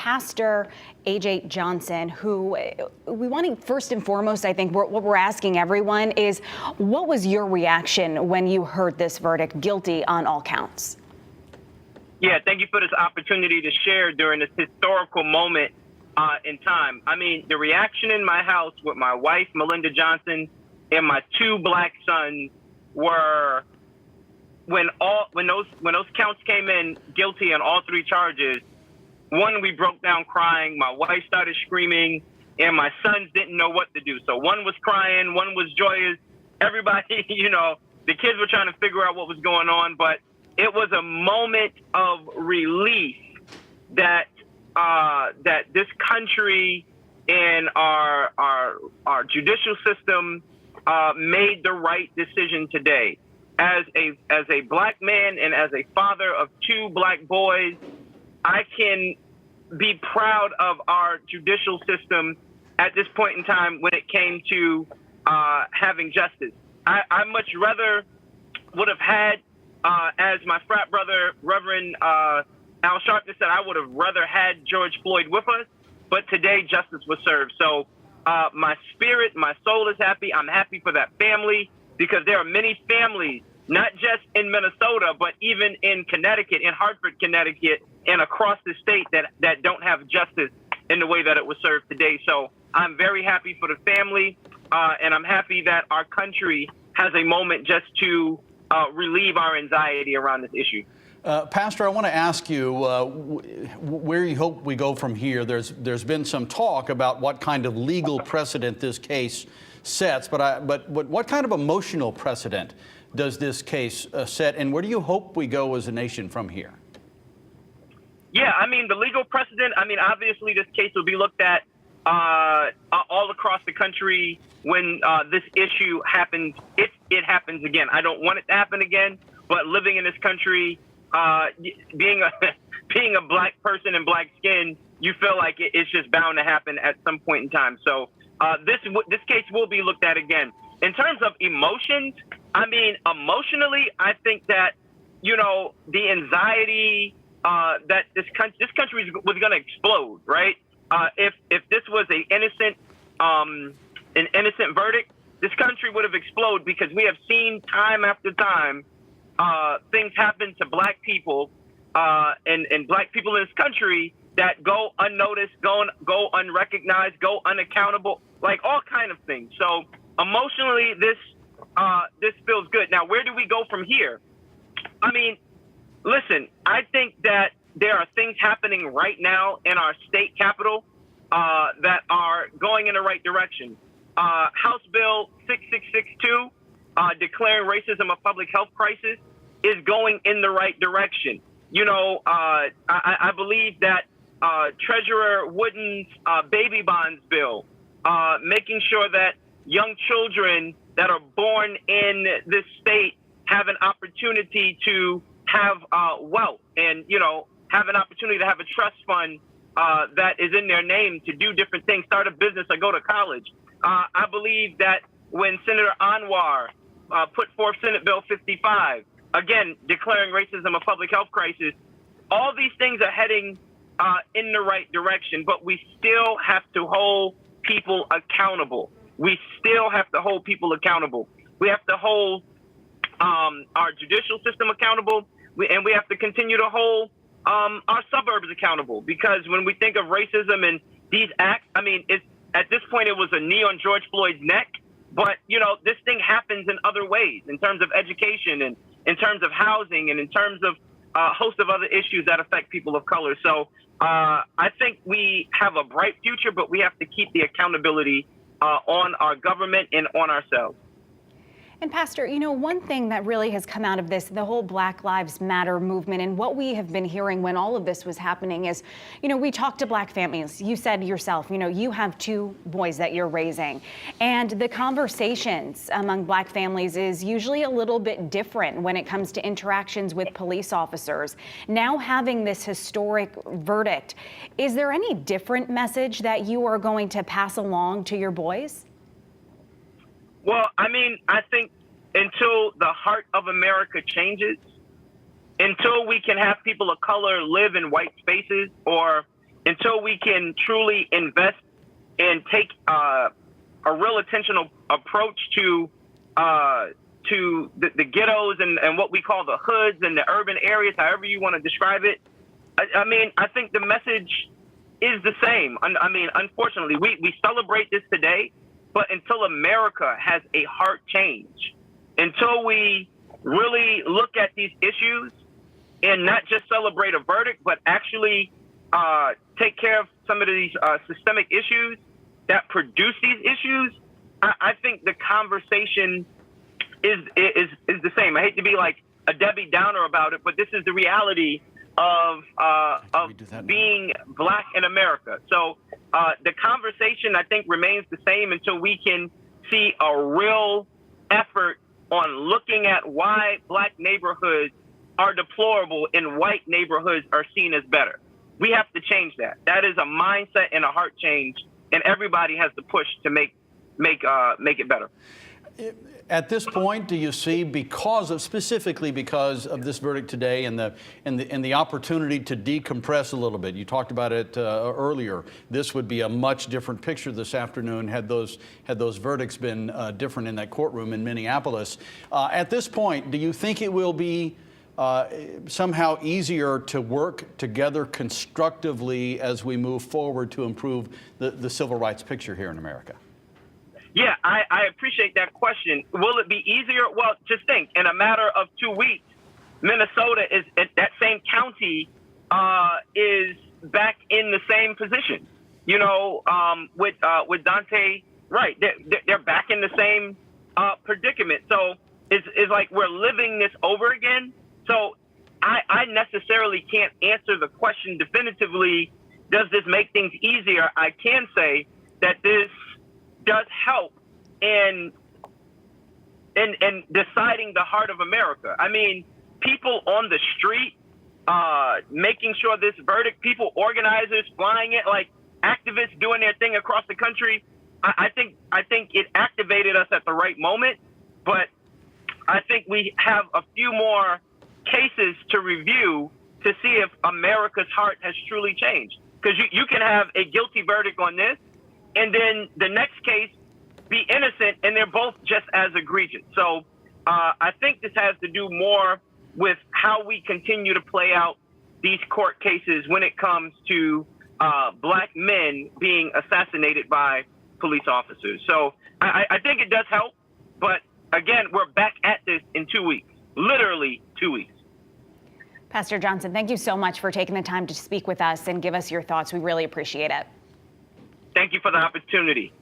Pastor A.J. Johnson, who we want to first and foremost, I think what we're asking everyone is, what was your reaction when you heard this verdict, guilty on all counts? Yeah, thank you for this opportunity to share during this historical moment in time. I mean, the reaction in my house with my wife, Melinda Johnson, and my two black sons were, when those counts came in guilty on all three charges. One, we broke down crying. My wife started screaming, and my sons didn't know what to do. So one was crying, one was joyous. Everybody, the kids were trying to figure out what was going on, but it was a moment of relief that that this country and our judicial system made the right decision today. As a black man and as a father of two black boys, I can be proud of our judicial system at this point in time when it came to having justice. I much rather would have had, as my frat brother, Reverend Al Sharpton said, I would have rather had George Floyd with us, but today justice was served. So my spirit, my soul is happy. I'm happy for that family, because there are many families, not just in Minnesota, but even in Connecticut, in Hartford, Connecticut, and across the state that don't have justice in the way that it was served today. So I'm very happy for the family, and I'm happy that our country has a moment just to relieve our anxiety around this issue. Pastor, I want to ask you where you hope we go from here. There's been some talk about what kind of legal precedent this case sets, but what kind of emotional precedent does this case set, and where do you hope we go as a nation from here? Yeah, I mean, the legal precedent, obviously this case will be looked at all across the country when this issue happens, if it happens again. I don't want it to happen again, but living in this country, being a black person in black skin, you feel like it's just bound to happen at some point in time. So this case will be looked at again. In terms of emotions, emotionally, I think that, the anxiety that this country was going to explode, right? If this was an innocent verdict, this country would have exploded, because we have seen time after time things happen to black people and black people in this country that go unnoticed, go unrecognized, go unaccountable, like all kind of things. So emotionally, this feels good. Now, where do we go from here? Listen, I think that there are things happening right now in our state capitol that are going in the right direction. House Bill 6662, declaring racism a public health crisis, is going in the right direction. I believe that Treasurer Wooden's baby bonds bill, making sure that young children that are born in this state have an opportunity to have wealth and, have an opportunity to have a trust fund that is in their name to do different things, start a business or go to college. I believe that when Senator Anwar put forth Senate Bill 55, again, declaring racism a public health crisis, all these things are heading in the right direction, but we still have to hold people accountable. We still have to hold people accountable. We have to hold our judicial system accountable, and we have to continue to hold our suburbs accountable, because when we think of racism and these acts, at this point it was a knee on George Floyd's neck, but this thing happens in other ways, in terms of education and in terms of housing and in terms of a host of other issues that affect people of color. So I think we have a bright future, but we have to keep the accountability on our government and on ourselves. And Pastor, one thing that really has come out of this, the whole Black Lives Matter movement, and what we have been hearing when all of this was happening is, we talked to black families. You said yourself, you have two boys that you're raising. And the conversations among black families is usually a little bit different when it comes to interactions with police officers. Now having this historic verdict, is there any different message that you are going to pass along to your boys? Well, I think until the heart of America changes, until we can have people of color live in white spaces or until we can truly invest and take a real attentional approach to the ghettos and what we call the hoods and the urban areas, however you want to describe it. I mean, I think the message is the same. I mean, unfortunately, we celebrate this today, but until America has a heart change, until we really look at these issues and not just celebrate a verdict, but actually take care of some of these systemic issues that produce these issues, I think the conversation is the same. I hate to be like a Debbie Downer about it, but this is the reality of being Black in America. So the conversation, I think, remains the same until we can see a real effort on looking at why Black neighborhoods are deplorable and white neighborhoods are seen as better. We have to change that. That is a mindset and a heart change, and everybody has to push to make it better. At this point, do you see, specifically because of this verdict today and the opportunity to decompress a little bit? You talked about it earlier. This would be a much different picture this afternoon had those verdicts been different in that courtroom in Minneapolis. At this point, do you think it will be somehow easier to work together constructively as we move forward to improve the civil rights picture here in America? Yeah, I appreciate that question. Will it be easier? Well, just think, in a matter of 2 weeks, Minnesota is that same county is back in the same position. You know, with Dante, right? They're back in the same predicament. So it's like we're living this over again. So I necessarily can't answer the question definitively. Does this make things easier? I can say that this does help in deciding the heart of America. I mean, people on the street making sure this verdict, people, organizers flying it, like activists doing their thing across the country. I think it activated us at the right moment, but I think we have a few more cases to review to see if America's heart has truly changed. Because you can have a guilty verdict on this, and then the next case be innocent, and they're both just as egregious. So I think this has to do more with how we continue to play out these court cases when it comes to Black men being assassinated by police officers. So I think it does help, but again, we're back at this in 2 weeks, literally 2 weeks. Pastor Johnson, thank you so much for taking the time to speak with us and give us your thoughts. We really appreciate it. Thank you for the opportunity.